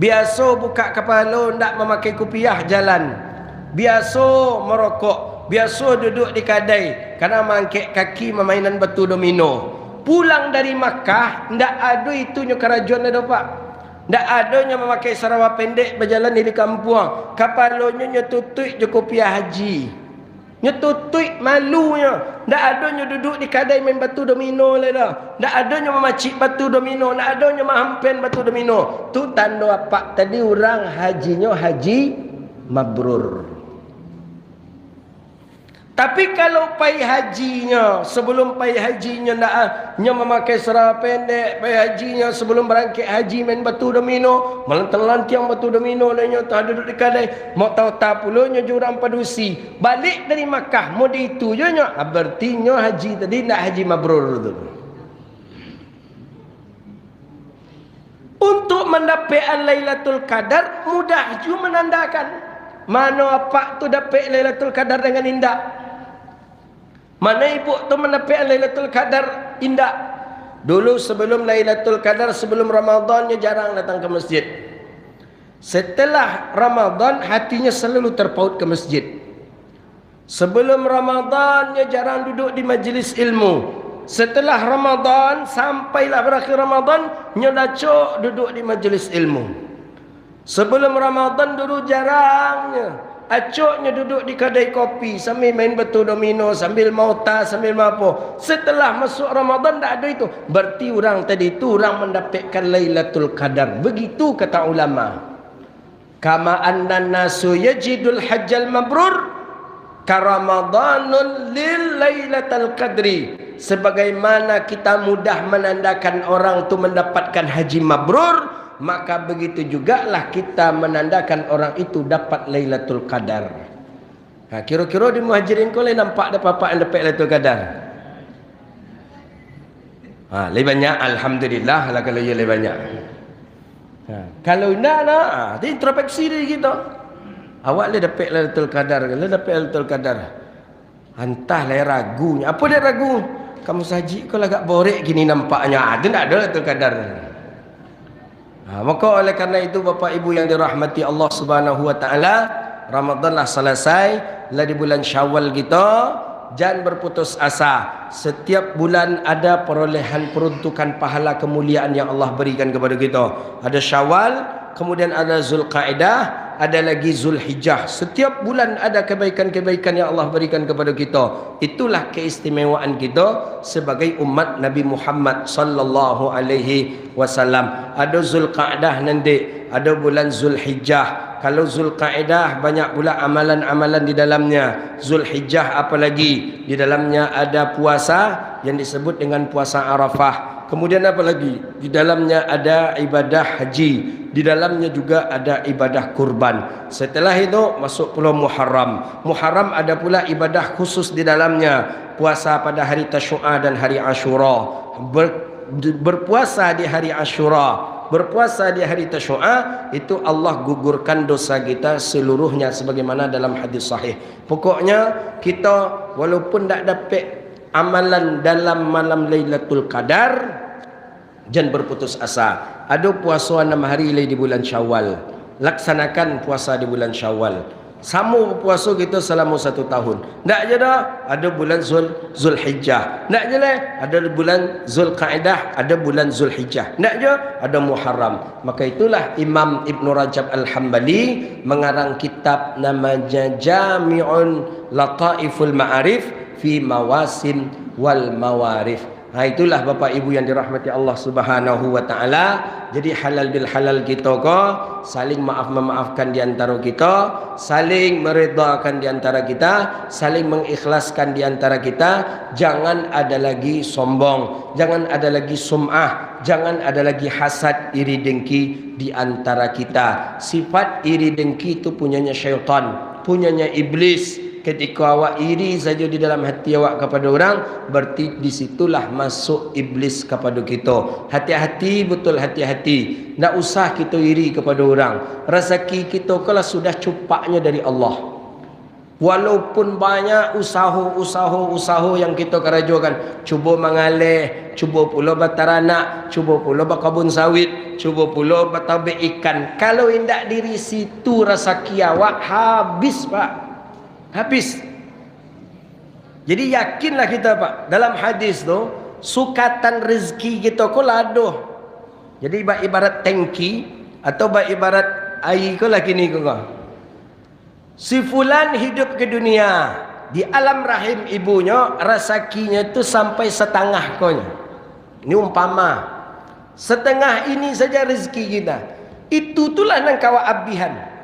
Biasa buka kepala ndak memakai kopiah jalan. Biasa merokok, biasa duduk di kedai kerana mangkek kaki memainan batu domino. Pulang dari Makkah, ndak ada itunya kerajaan ada pak. Ndak adanya memakai sarawak pendek berjalan di kampung. Kapalanya nyetutui je kopiah haji. Nyetutui malunya. Ndak adanya duduk di kedai main batu domino lah dah. Ndak adanya memacik batu domino, ndak adanya memhampen batu domino. Tu tanda apa? Tadi orang hajinya haji mabrur. Tapi kalau pai hajinya, sebelum pai hajinya naknya memakai serah pendek, pai hajinya sebelum berangkat haji main batu domino, melantiang batu domino lainnya tak duduk di kedai, mau tahu tak pulanya jurang padusi. Balik dari Makkah, mau di itu je nya, berarti haji tadi nak haji mabrur tu. Untuk mendapatkan Lailatul Qadar mudah je menandakan mana apa tu dapat Lailatul Qadar dengan indah. Mana ibu tu mendapat Lailatul Qadar indah. Dulu sebelum Lailatul Qadar, sebelum Ramadannya jarang datang ke masjid. Setelah Ramadan hatinya selalu terpaut ke masjid. Sebelum Ramadannya jarang duduk di majlis ilmu. Setelah Ramadan sampailah berakhir Ramadan nyodacok duduk di majlis ilmu. Sebelum Ramadan dulu jarangnya acoknya duduk di kedai kopi sambil main batu domino, sambil mauta, sambil apa. Setelah masuk Ramadan tak ada itu. Berarti orang tadi itu orang mendapatkan Lailatul Qadar. Begitu kata ulama. Kama annan nasu yajidul hajjal mabrur ka Ramadanun lil Lailatul Qadri. Sebagaimana kita mudah menandakan orang tu mendapatkan haji mabrur, maka begitu jugalah kita menandakan orang itu dapat Lailatul Qadar. Kira-kira di Muhajirin kau nampak ada apa-apa yang dapat Lailatul Qadar? Lebih banyak alhamdulillah lah kalau ia lebih banyak. Kalau nak dia introspeksi diri kita. Awak le dapat Lailatul Qadar, le dapat Lailatul Qadar. Entahlah ragunya. Apa dia ragu? Kamu saji kau agak borek gini nampaknya. Ada tak ada Lailatul Qadar? Maka oleh karena itu Bapak Ibu yang dirahmati Allah Subhanahu wa taala, Ramadanlah selesai, lah di bulan Syawal kita, jangan berputus asa. Setiap bulan ada perolehan peruntukan pahala kemuliaan yang Allah berikan kepada kita. Ada Syawal, kemudian ada Zulqa'dah, ada lagi Zulhijjah. Setiap bulan ada kebaikan-kebaikan yang Allah berikan kepada kita. Itulah keistimewaan kita sebagai umat Nabi Muhammad sallallahu alaihi wasallam. Ada Zulqa'dah nanti, ada bulan Zulhijjah. Kalau Zulqa'dah banyak pula amalan-amalan di dalamnya. Zulhijjah apalagi? Di dalamnya ada puasa yang disebut dengan puasa Arafah. Kemudian apa lagi? Di dalamnya ada ibadah haji. Di dalamnya juga ada ibadah kurban. Setelah itu masuk pula Muharram. Muharram ada pula ibadah khusus di dalamnya. Puasa pada hari Tasyu'a dan hari Ashura. Berpuasa di hari Ashura, berpuasa di hari Tasyu'a, itu Allah gugurkan dosa kita seluruhnya sebagaimana dalam hadis sahih. Pokoknya kita walaupun tak dapat amalan dalam malam Lailatul Qadar, jangan berputus asa. Ada puasa 6 hari lagi di bulan Syawal. Laksanakan puasa di bulan Syawal. Sama puasa kita selama 1 tahun. Tak je dah, ada bulan Zulhijjah. Tak je lah, ada bulan Zulqa'dah, ada bulan Zulhijjah. Tak je, ada Muharram. Maka itulah Imam Ibn Rajab Al-Hambali mengarang kitab namanya Jami'un Lataiful Ma'arif fi Mawasim wal Mawarif. Itulah Bapak Ibu yang dirahmati Allah Subhanahu wa taala. Jadi halal bil halal kita ko, saling maaf-memaafkan di antara kita, saling meredakan di antara kita, saling mengikhlaskan di antara kita. Jangan ada lagi sombong, jangan ada lagi sum'ah, jangan ada lagi hasad, iri dengki di antara kita. Sifat iri dengki itu punyanya syaitan, punyanya iblis. Ketika awak iri saja di dalam hati awak kepada orang, berarti disitulah masuk iblis kepada kita. Hati-hati, betul hati-hati. Tak usah kita iri kepada orang. Rezeki kita kalau sudah cupaknya dari Allah. Walaupun banyak usaha yang kita kerajukan, cuba mengalih, cuba pula bataranak, cuba pula berkebun sawit, cuba pula bertabik ikan. Kalau indak diri situ rezeki awak habis, Pak. Habis. Jadi yakinlah kita, Pak. Dalam hadis tu, sukatan rezeki kita ko ladoh. Jadi ibarat tangki atau ibarat air ko lah kini ko. Si fulan hidup ke dunia, di alam rahim ibunya rezekinya tu sampai setengah ko. Ini umpama. Setengah ini saja rezeki kita. Itu tulah nang kawa abihan.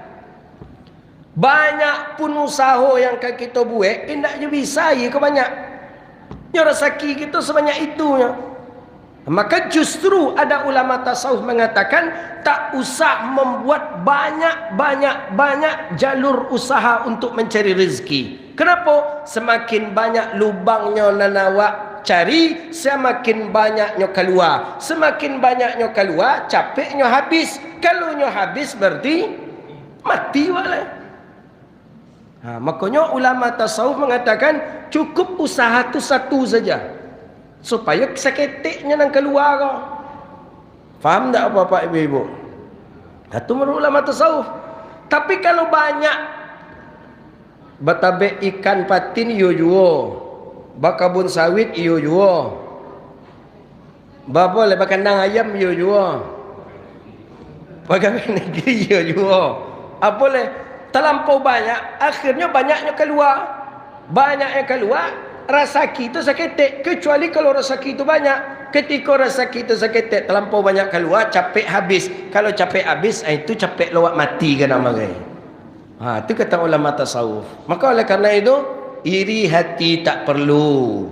Banyak pun usaha yang kita buat, tidak je bisa ya ke banyak. Yang rezeki kita sebanyak itunya. Maka justru ada ulama tasawuf mengatakan tak usah membuat banyak jalur usaha untuk mencari rezeki. Kenapa? Semakin banyak lubangnya nanawak cari, semakin banyaknya keluar. Semakin banyaknya keluar, capeknya habis. Kalau nya habis berarti mati wala. Makanya ulama tasawuf mengatakan cukup usaha tu satu saja supaya seketiknya nang keluar. Faham tak Bapak Ibu? Itu menurut ulama tasawuf. Tapi kalau banyak batabek ikan patin iyo juo, bakabun sawit iyo juo, babo le bakandang ayam iyo juo, pegawai negeri iyo juo, apa le? Terlampau banyak, akhirnya banyaknya keluar. Banyaknya keluar, rezeki itu seketik. Kecuali kalau rezeki itu banyak. Ketika rezeki itu seketik, terlampau banyak keluar, capek habis. Kalau capek habis, itu capek lawak mati kan amagai. Itu kata ulama tasawuf. Maka oleh karena itu, iri hati tak perlu.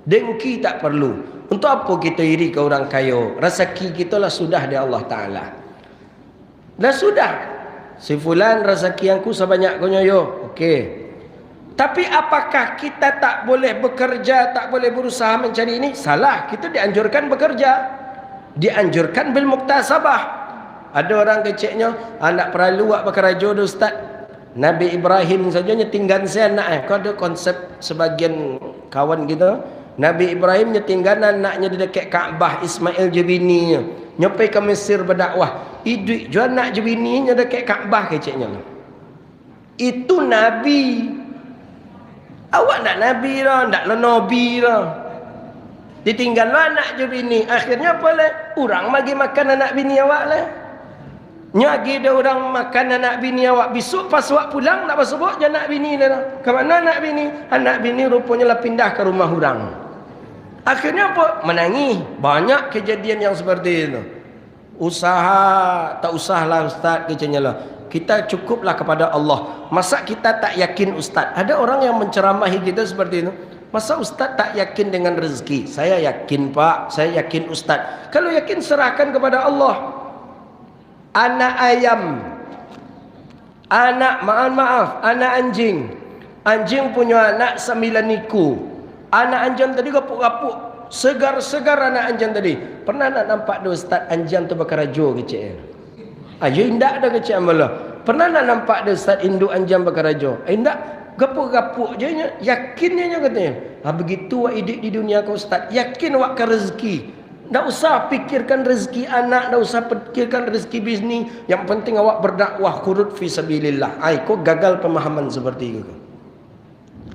Dengki tak perlu. Untuk apa kita iri ke orang kaya? Rezeki kita lah sudah dari Allah Ta'ala. Dah sudah. Si fulan rezeki aku sebanyak konyo yo. Okey. Tapi apakah kita tak boleh bekerja, tak boleh berusaha mencari ini? Salah. Kita dianjurkan bekerja. Dianjurkan bil muktasabah. Ada orang keceknya, anak perlu buat bekerja dah ustaz. Nabi Ibrahim saja nyetinggan saya anak. Kau ada konsep sebagian kawan kita. Nabi Ibrahim nyetinggan anaknya di dekat Kaabah, Ismail je bininya. Nyampai ke Mesir berdakwah. Iduk jual nak je bininya dekat Kaabah keceknya. Itu Nabi. Awak nak Nabi lah, naklah Nabi lah. Ditinggallah anak je bini. Akhirnya apa lah? Orang bagi makan anak bini awak lah. Nyagi dah orang makan anak bini awak. Besok pas awak pulang nak bersebut je anak bini lah. Ke mana anak bini? Anak bini rupanya lah pindah ke rumah orang. Akhirnya apa? Menangis. Banyak kejadian yang seperti itu. Usaha, tak usahlah ustaz kecenya lah. Kita cukuplah kepada Allah. Masa kita tak yakin ustaz? Ada orang yang menceramahi kita seperti itu. Masa ustaz tak yakin dengan rezeki? Saya yakin pak, saya yakin ustaz. Kalau yakin serahkan kepada Allah. Anak ayam, anak maaf, anak anjing. Anjing punya anak 9 iku. Anak anjing tadi gapuk-gapuk, segar-segar anak anjing tadi. Pernah nak nampak dah ustaz anjing tu berkerajo kecil? Ya indak dah kecil malah. Pernah nak nampak dah ustaz induk anjing berkerajo? Indak, gapuk-gapuk je nya, yakinnya katanya. Begitu awak hidup di dunia kau ustaz, yakin awak ke rezeki. Tak usah fikirkan rezeki anak, tak usah fikirkan rezeki bisnis. Yang penting awak berdakwah kurut fi sabilillah. Kau gagal pemahaman seperti itu.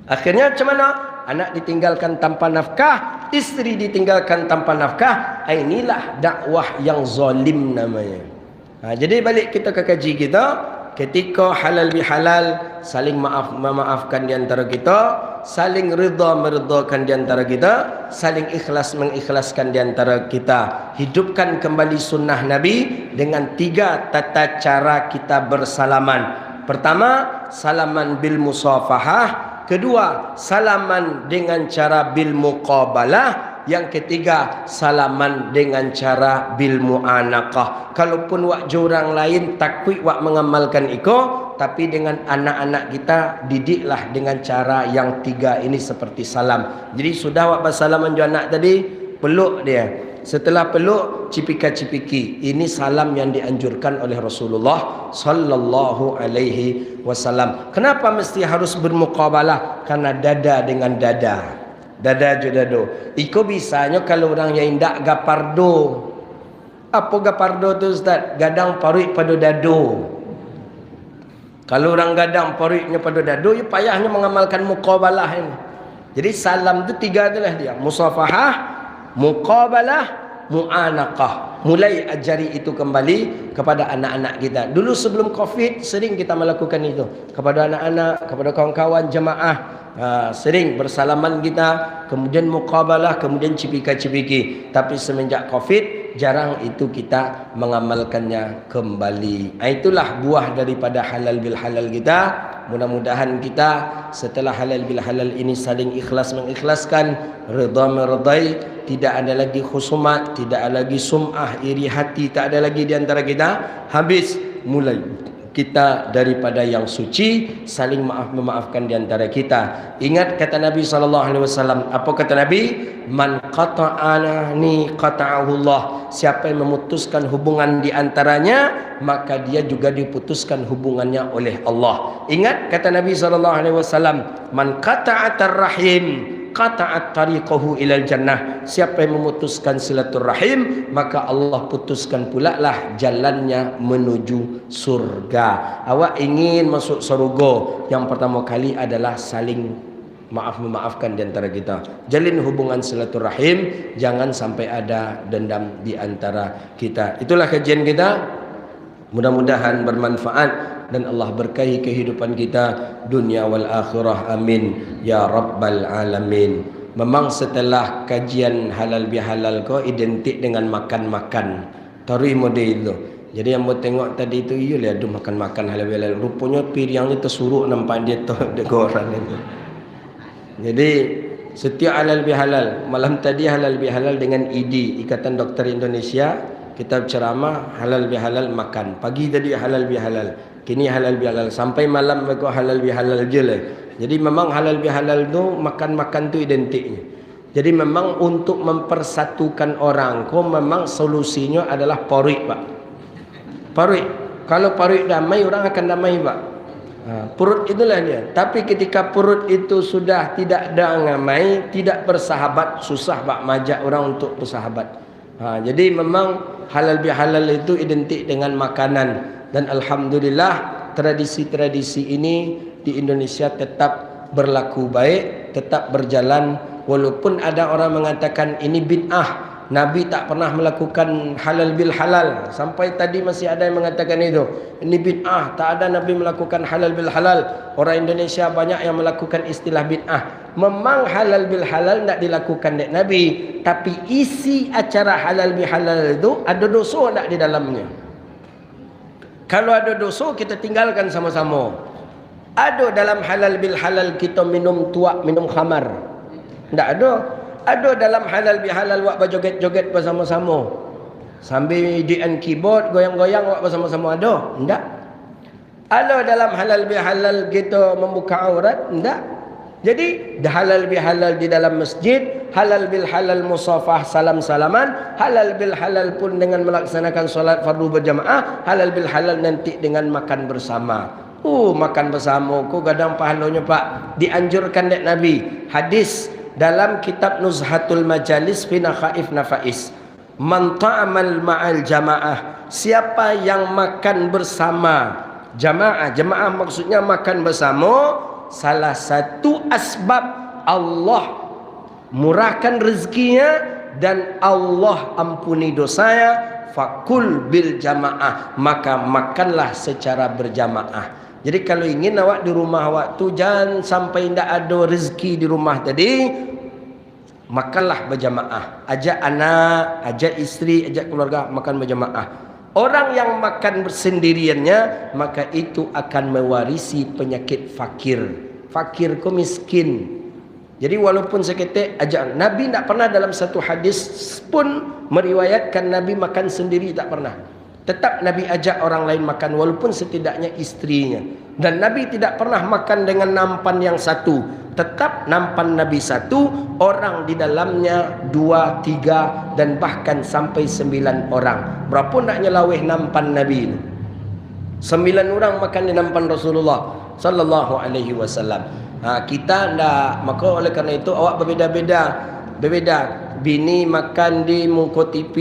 Akhirnya macam mana? Anak ditinggalkan tanpa nafkah, isteri ditinggalkan tanpa nafkah. Inilah dakwah yang zalim namanya. Jadi balik kita ke kaji kita. Ketika halal bihalal, saling memaafkan di antara kita, saling ridha meridhakan di antara kita, saling ikhlas mengikhlaskan di antara kita. Hidupkan kembali sunnah Nabi dengan 3 tata cara kita bersalaman. Pertama, salaman bil musafahah. Kedua, salaman dengan cara bil muqabalah. Yang ketiga, salaman dengan cara bil mu'anaqah. Kalaupun wak orang lain takwi wak mengamalkan iko, tapi dengan anak-anak kita didiklah dengan cara yang 3 ini seperti salam. Jadi sudah wak bersalaman jo anak tadi, peluk dia. Setelah peluk, cipika-cipiki. Ini salam yang dianjurkan oleh Rasulullah sallallahu alaihi wasallam. Kenapa mesti harus bermuqabalah? Karena dada dengan dada. Dada je dado. Iko bisanya kalau orang yang indak gapardo. Apa gapardo tu Ustaz? Gadang paruik pada dado. Kalau orang gadang paruiknya pada dado, ya payahnya mengamalkan muqabalah ini. Jadi salam tu 3 itulah dia. Musafahah, muqabalah, mu'anaqah. Mulai ajari itu kembali kepada anak-anak kita. Dulu sebelum Covid sering kita melakukan itu kepada anak-anak, kepada kawan-kawan jemaah. Sering bersalaman kita, kemudian muqabalah, kemudian cipika-cipiki. Tapi semenjak Covid jarang itu kita mengamalkannya kembali. Itulah buah daripada halal bil halal kita. Mudah-mudahan kita setelah halal bil halal ini saling ikhlas mengikhlaskan, redha meredai, tidak ada lagi khusumat, tidak ada lagi sum'ah, iri hati, tak ada lagi di antara kita. Habis mulai kita daripada yang suci, saling memaafkan di antara kita. Ingat kata Nabi SAW. Apa kata Nabi? Man qata'ani qata'ahu Allah. Siapa yang memutuskan hubungan di antaranya, maka dia juga diputuskan hubungannya oleh Allah. Ingat kata Nabi SAW. Man qata'atar rahim qata'at tariqahu ilal jannah. Siapa yang memutuskan silaturahim, maka Allah putuskan pula lah jalannya menuju surga. Awak ingin masuk surga, yang pertama kali adalah saling memaafkan di antara kita. Jalin hubungan silaturahim, jangan sampai ada dendam di antara kita. Itulah kajian kita. Mudah-mudahan bermanfaat dan Allah berkahi kehidupan kita dunia wal akhirah. Amin ya rabbal alamin. Memang setelah kajian halal bihalal ko identik dengan makan-makan. Tarikh model itu. Jadi yang mau tengok tadi itu, iyalah aduh makan-makan halal bihalal. Rupanya piringnya tersuruk nampak dia tu dekoran itu. Jadi setiap halal bihalal. Malam tadi halal bihalal dengan IDI, Ikatan Dokter Indonesia. Kita ceramah halal bihalal makan. Pagi tadi halal bihalal, kini halal bihalal, sampai malam mereka halal bihalal je lah. Jadi memang halal bihalal tu makan-makan tu identiknya. Jadi memang untuk mempersatukan orang, kau memang solusinya adalah paruik pak. Paruik. Kalau paruik damai, orang akan damai pak. Perut itulah dia. Tapi ketika perut itu sudah tidak damai, tidak bersahabat, susah pak majak orang untuk bersahabat. Jadi memang halal bihalal itu identik dengan makanan. Dan alhamdulillah tradisi-tradisi ini di Indonesia tetap berlaku baik, tetap berjalan. Walaupun ada orang mengatakan ini bid'ah, Nabi tak pernah melakukan halal bil halal. Sampai tadi masih ada yang mengatakan itu, ini bid'ah, tak ada Nabi melakukan halal bil halal. Orang Indonesia banyak yang melakukan istilah bid'ah. Memang halal bil halal tak dilakukan oleh Nabi, tapi isi acara halal bil halal itu ada dosa tak di dalamnya. Kalau ada dosa, kita tinggalkan sama-sama. Ada dalam halal bil halal kita minum tuak, minum khamar? Tak ada. Ada dalam halal bihalal wak berjoget-joget bersama-sama, sambil DN keyboard goyang-goyang wak bersama-sama? Ada? Tidak. Ada dalam halal bihalal kita membuka aurat? Tidak. Jadi halal bihalal di dalam masjid, halal bil halal musafah salam-salaman, halal bil halal pun dengan melaksanakan solat fardu berjamaah, halal bil halal nanti dengan makan bersama. Makan bersama ku gadang pahalanya pak. Dianjurkan oleh Nabi. Hadis dalam kitab Nuzhatul Majalis fi Nakhaif Nafais. Man ta'amal ma'al jamaah, siapa yang makan bersama jamaah. Jamaah maksudnya makan bersama. Salah satu asbab Allah murahkan rezekinya dan Allah ampuni dosanya, fakul bil jamaah, maka makanlah secara berjamaah. Jadi kalau ingin awak di rumah awak tu jangan sampai tidak ada rezeki di rumah tadi, makanlah berjamaah. Ajak anak, ajak isteri, ajak keluarga makan berjamaah. Orang yang makan bersendiriannya, maka itu akan mewarisi penyakit fakir. Fakir ku miskin. Jadi walaupun saya kata ajak, Nabi tak pernah dalam satu hadis pun meriwayatkan Nabi makan sendiri, tak pernah. Tetap Nabi ajak orang lain makan walaupun setidaknya istrinya. Dan Nabi tidak pernah makan dengan nampan yang satu. Tetap nampan Nabi satu, orang di dalamnya 2, 3 dan bahkan sampai 9 orang. Berapa nak nyelawih nampan Nabi ini? 9 orang makan di nampan Rasulullah sallallahu alaihi wasallam. Kita ndak, maka oleh kerana itu awak berbeza-beza. Bini makan di muka TV,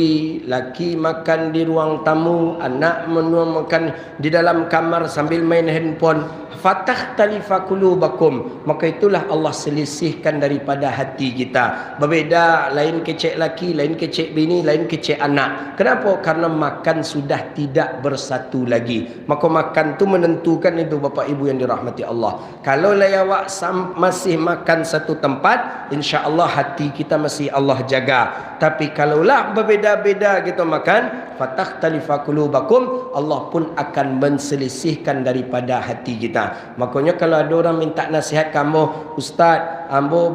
laki makan di ruang tamu, anak makan di dalam kamar sambil main handphone. Fathtalifa qulubakum, maka itulah Allah selisihkan daripada hati kita. Berbeza, lain kecek laki, lain kecek bini, lain kecek anak. Kenapa? Karena makan sudah tidak bersatu lagi. Maka makan tu menentukan itu, Bapak Ibu yang dirahmati Allah. Kalau awak masih makan satu tempat, insya-Allah hati kita masih Allah jaga. Tapi kalaulah berbeza-beza kita makan, fathtalifa qulubakum, Allah pun akan menselisihkan daripada hati kita. Makanya kalau ada orang minta nasihat kamu, Ustaz, ambo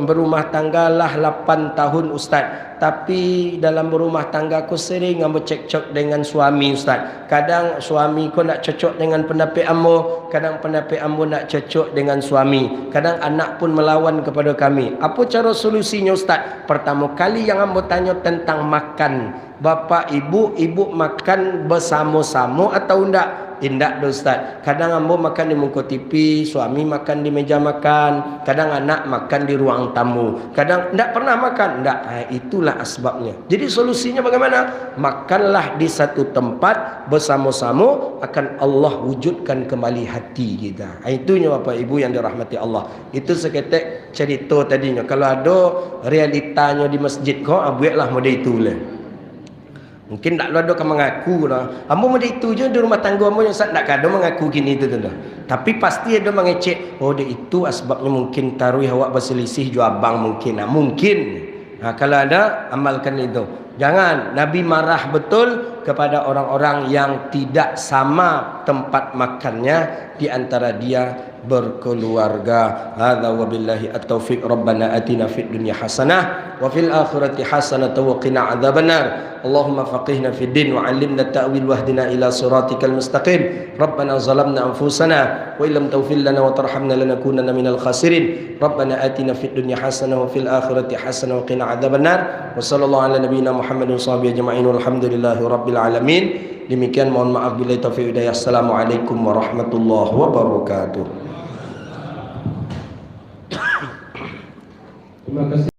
berumah tangga lah 8 tahun Ustaz, tapi dalam berumah tangga aku sering ambo cekcok dengan suami Ustaz. Kadang suami ko nak cocok dengan pendapat ambo, kadang pendapat ambo nak cocok dengan suami, kadang anak pun melawan kepada kami. Apa cara solusinya Ustaz? Pertama kali yang ambo tanya tentang makan. Bapa ibu makan bersama-sama atau enggak? Indak Ustaz. Kadang ambo makan di muka TV, suami makan di meja makan, kadang anak makan di ruang tamu, kadang enggak pernah makan. Enggak, itulah asbabnya. Jadi solusinya bagaimana? Makanlah di satu tempat bersama-sama, akan Allah wujudkan kembali hati kita. Itunya Bapak Ibu yang dirahmati Allah. Itu seketek cerita tadinya. Kalau ada realitanya di masjid kau, buatlah model itulah. Mungkin tak ada kan mengaku lah. Ambo model itu je di rumah tangga ambo yang tak ada mengaku gini tu dah. Tapi pasti ada mengecek, oh dia itu asbabnya mungkin taruh awak berselisih jual abang mungkin. Mungkin. Kalau ada amalkan itu. Jangan, Nabi marah betul kepada orang-orang yang tidak sama tempat makannya di antara dia berkeluarga. Hadza wabillahi at-taufiq. Rabbana atina fid dunya hasanah wa fil akhirati hasanah wa qina adzabannar. Allahumma faqihna fid din wa 'allimna at-ta'wil wahdina ila siratikal mustaqim. Rabbana zalamna anfusana wa illam taghfir lana wa tarhamna lanakunanna minal khasirin. Rabbana atina fid dunya hasanah wa fil akhirati hasanah wa qina adzabannar. Wa sallallahu ala nabiyyina Muhammadin wa sahbihi ajma'in walhamdulillahi rabbil alamin. Demikian, mohon maaf bila taufiq hidayah. Assalamualaikum warahmatullahi wabarakatuh. Terima kasih.